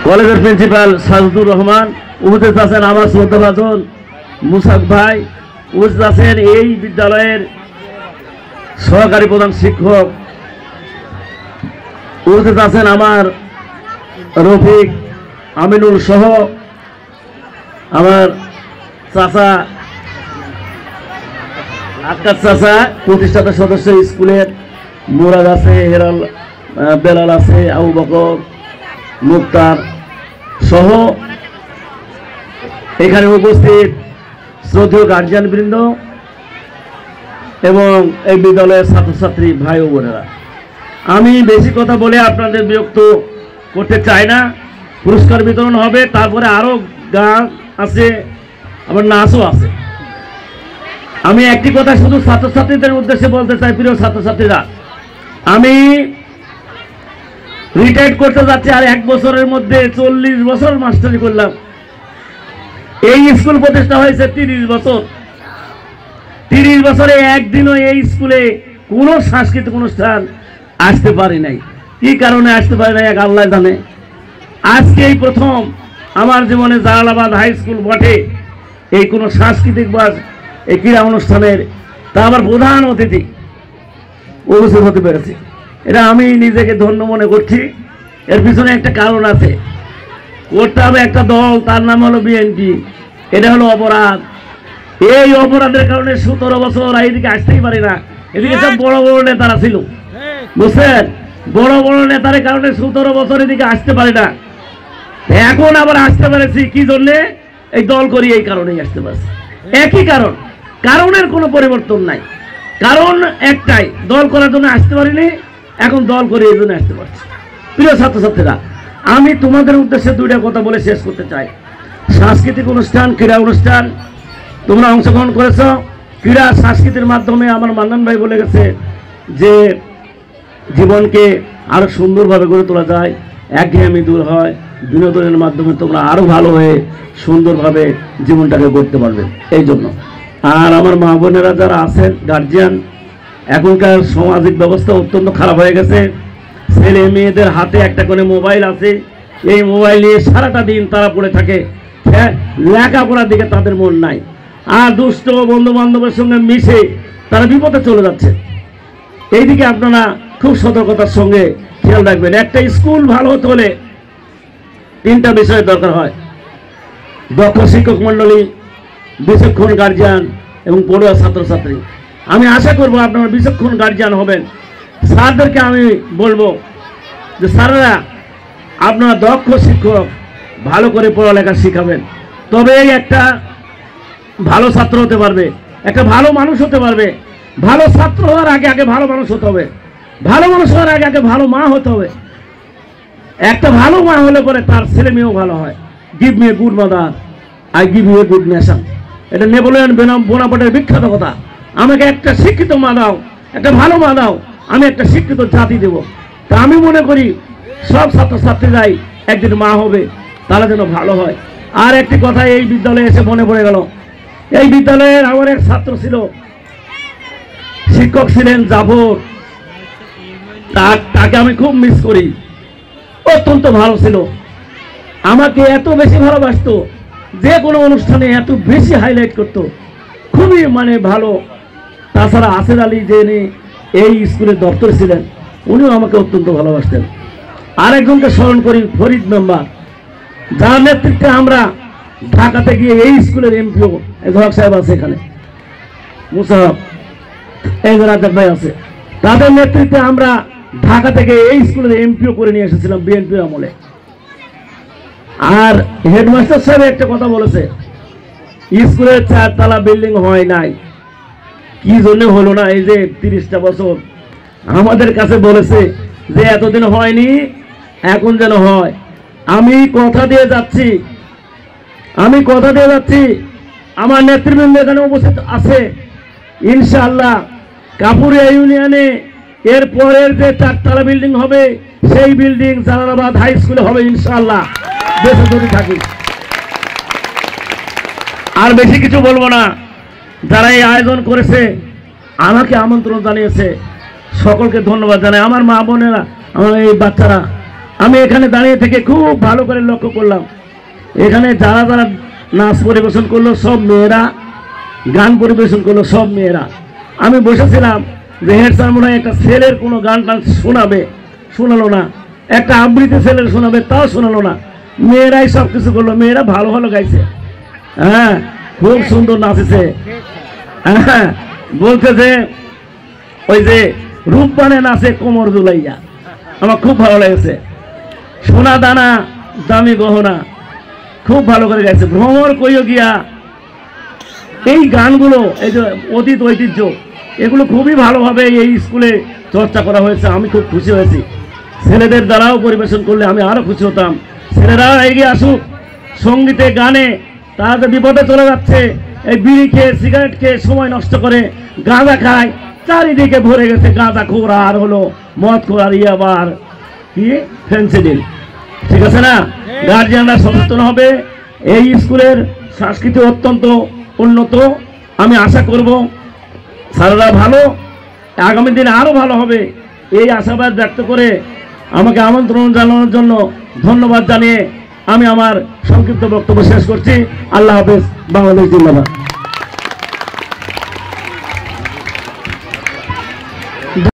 কলেজের প্রিন্সিপাল সাজদুর রহমান, উপস্থিত আছেন আমার শ্রদ্ধাভাজন মুসাক ভাই, উপস্থিত আছেন এই বিদ্যালয়ের সহকারী প্রধান শিক্ষক, উপস্থিত আছেন আমার রফিক আমিনুল সহ আমার চাচা আকাশ চাচা, প্রতিষ্ঠাতা সদস্য স্কুলের মুরাদ আছে, হেরাল বেলাল আছে, আবু বকর মুক্তার সহ এখানে উপস্থিত শ্রদ্ধেয় গার্জিয়ান বৃন্দ এবং এই বিদ্যালয়ের ছাত্রছাত্রী ভাই ও বোনেরা, আমি বেশি কথা বলে আপনাদের বিরক্ত করতে চাই না। পুরস্কার বিতরণ হবে, তারপরে আরো গান আছে, আবার নাচও আছে। আমি একটি কথা শুধু ছাত্রছাত্রীদের উদ্দেশ্যে বলতে চাই, প্রিয় ছাত্রছাত্রীরা, আমি রিটায়ার করতে যাচ্ছি আর 1 বছরের মধ্যে 40 বছর মাস্টারি করলাম। এই স্কুল প্রতিষ্ঠা হয়েছে 30 বছর। 30 বছরে একদিনও এই স্কুলে কোনো সাংস্কৃতিক অনুষ্ঠান আসতে পারি নাই। কি কারণে আসতে পারি নাই এক আল্লাহ জানে। আজকে এই প্রথম আমার জীবনে জালালাবাদ হাই স্কুল বটে এই কোনো সাংস্কৃতিক বা এই ক্রীড়া অনুষ্ঠানের তা আবার প্রধান অতিথি উপস্থিত হতে পেরেছি। এটা আমি নিজেকে ধন্য মনে করছি। এর পিছনে একটা কারণ আছে, করতে হবে একটা দল, তার নাম হলো বিএনপি। এটা হলো অপরাধ। এই অপরাধের কারণে 17 বছর এইদিকে আসতেই পারি না। এদিকে সব বড় বড় নেতারা ছিল, বুঝছেন, বড় বড় নেতার কারণে 17 বছর এদিকে আসতে পারি না। এখন আবার আসতে পেরেছি কি জন্যে? এই দল করি, এই কারণেই আসতে পারছি। একই কারণ, কারণের কোনো পরিবর্তন নাই। কারণ একটাই, দল করার জন্য আসতে পারিনি, এখন দল করে এই জন্য আসতে পারছি। প্রিয় ছাত্রছাত্রীরা, আমি তোমাদের উদ্দেশ্যে 2টা কথা বলে শেষ করতে চাই। সাংস্কৃতিক অনুষ্ঠান, ক্রীড়া অনুষ্ঠান তোমরা অংশগ্রহণ করেছ। ক্রীড়া সংস্কৃতির মাধ্যমে আমার মান্নান ভাই বলে গেছে যে জীবনকে আরো সুন্দরভাবে গড়ে তোলা যায়, একঘেয়েমি দূর হয়, বিনোদনের মাধ্যমে তোমরা আরো ভালো হয়ে সুন্দরভাবে জীবনটাকে গড়তে পারবে। এই জন্য আর আমার মা বোনেরা যারা আছেন গার্জিয়ান, এখনকার সামাজিক ব্যবস্থা অত্যন্ত খারাপ হয়ে গেছে। ছেলে মেয়েদের হাতে একটা করে মোবাইল আছে, এই মোবাইল নিয়ে সারাটা দিন তারা পড়ে থাকে। হ্যাঁ, লেখাপড়ার দিকে তাদের মন নাই, আর দুষ্ট বন্ধু বান্ধবের সঙ্গে মিশে তারা বিপদে চলে যাচ্ছে। এইদিকে আপনারা খুব সতর্কতার সঙ্গে খেয়াল রাখবেন। একটা স্কুল ভালো হতে হলে 3টা বিষয়ের দরকার হয়: দক্ষ শিক্ষক মন্ডলী, বিচক্ষণ গার্জিয়ান এবং পড়ুয়া ছাত্রছাত্রী। আমি আশা করব আপনারা বিচক্ষণ গার্জিয়ান হবেন। স্যারদেরকে আমি বলবো যে স্যারেরা আপনারা দক্ষ শিক্ষক, ভালো করে পড়ালেখা শিখাবেন, তবেই একটা ভালো ছাত্র হতে পারবে, একটা ভালো মানুষ হতে পারবে। ভালো ছাত্র হওয়ার আগে আগে ভালো মানুষ হতে হবে, ভালো মানুষ হওয়ার আগে আগে ভালো মা হতে হবে। একটা ভালো মা হলে পরে তার ছেলে মেয়েও ভালো হয়। Give me a good mother, I give you a good nation. এটা নেপোলিয়ন বোনাপার্টের বিখ্যাত কথা। আমাকে একটা শিক্ষিত মা দাও, একটা ভালো মা দাও, আমি একটা শিক্ষিত জাতি দেব। তা আমি মনে করি সব ছাত্রছাত্রীরাই একদিন মা হবে, তারা যেন ভালো হয়। আর একটি কথা এই বিদ্যালয়ে এসে মনে পড়ে গেল, এই বিদ্যালয়ের আমার এক ছাত্র ছিল, শিক্ষক ছিলেন জাফর। তাকে আমি খুব মিস করি। অত্যন্ত ভালো ছিল, আমাকে এত বেশি ভালোবাসতো, যে কোনো অনুষ্ঠানে এত বেশি হাইলাইট করতো, খুবই মানে ভালো। তাছাড়া আসের আলী যিনি এই স্কুলের দপ্তর ছিলেন, উনিও আমাকে অত্যন্ত ভালোবাসতেন। আরেকজনকে স্মরণ করি, ফরিদ মেম্বার, যার নেতৃত্বে আমরা ঢাকাতে গিয়ে এই স্কুলের এমপিও ধরক সাহেব আছে, এখানে মুসাহব, এই রাজাক ভাই আছে, তাদের নেতৃত্বে আমরা ঢাকা থেকে এই স্কুলের এমপিও করে নিয়ে এসেছিলাম বিএনপির আমলে। আর হেডমাস্টার সাহেব একটা কথা বলেছে, স্কুলের 4 তলা বিল্ডিং হয় নাই। কি জন্য হলো না? এই যে 30টা বছর আমাদের কাছে বলেছে যে এতদিন হয়নি, এখন যেন হয়। আমি কথা দিয়ে যাচ্ছি, আমার নেতৃবৃন্দ এখানে উপস্থিত আছে, ইনশাআল্লাহ কাপুরিয়া ইউনিয়নে এর পরের যে 4 তলা বিল্ডিং হবে, সেই বিল্ডিং জালালাবাদ হাই স্কুলে হবে ইনশাআল্লাহ, বেঁচে যদি থাকি। আর বেশি কিছু বলবো না। যারা এই আয়োজন করেছে, আমাকে আমন্ত্রণ জানিয়েছে, সকলকে ধন্যবাদ জানাই। আমার মা বোনেরা, আমার এই বাচ্চারা আমি এখানে দাঁড়িয়ে থেকে খুব ভালো করে লক্ষ্য করলাম, এখানে যারা যারা নাচ পরিবেশন করলো সব মেয়েরা, গান পরিবেশন করলো সব মেয়েরা। আমি বসেছিলাম যে হেড স্যার মনে হয় একটা ছেলের কোনো গান টান শোনাবে, শোনালো না। একটা আবৃত্তি ছেলের শোনাবে, তাও শোনালো না। মেয়েরাই সব কিছু করলো, মেয়েরা ভালো ভালো গাইছে, হ্যাঁ খুব সুন্দর নাচেছে। হ্যাঁ বলছে যে ওই যে রূপবানে নাচে কোমর দুলাইয়া, আমার খুব ভালো লেগেছে। সোনা দানা দামি গহনা, খুব ভালো করে গাইছে। ভ্রমর কইও গিয়া, এই গানগুলো, এই যে অতীত ঐতিহ্য, এগুলো খুবই ভালোভাবে এই স্কুলে চর্চা করা হয়েছে। আমি খুব খুশি হয়েছি। ছেলেদের দ্বারাও পরিবেশন করলে আমি আরো খুশি হতাম। ছেলেরা এগিয়ে আসুক সঙ্গীতে, গানে। তারা তো বিপদে চলে যাচ্ছে, এই বিড়ি খেয়ে সিগারেট খেয়ে সময় নষ্ট করে গাঁজা খায়, চারিদিকে ভরে গেছে গাঁজা খোর, আর হলো মদ খোর, আর ইয়াবার কি ফেন্সিডিল। ঠিক আছে না? গার্জিয়ানরা সচেতন হবে। এই স্কুলের সংস্কৃতি অত্যন্ত উন্নত। আমি আশা করব স্যাররা ভালো, আগামী দিনে আরো ভালো হবে, এই আশাবাদ ব্যক্ত করে আমাকে আমন্ত্রণ জানানোর জন্য ধন্যবাদ জানিয়ে আমি আমার সংক্ষিপ্ত বক্তব্য শেষ করছি। আল্লাহ হাফেজ। বাংলাদেশ জিন্দাবাদ।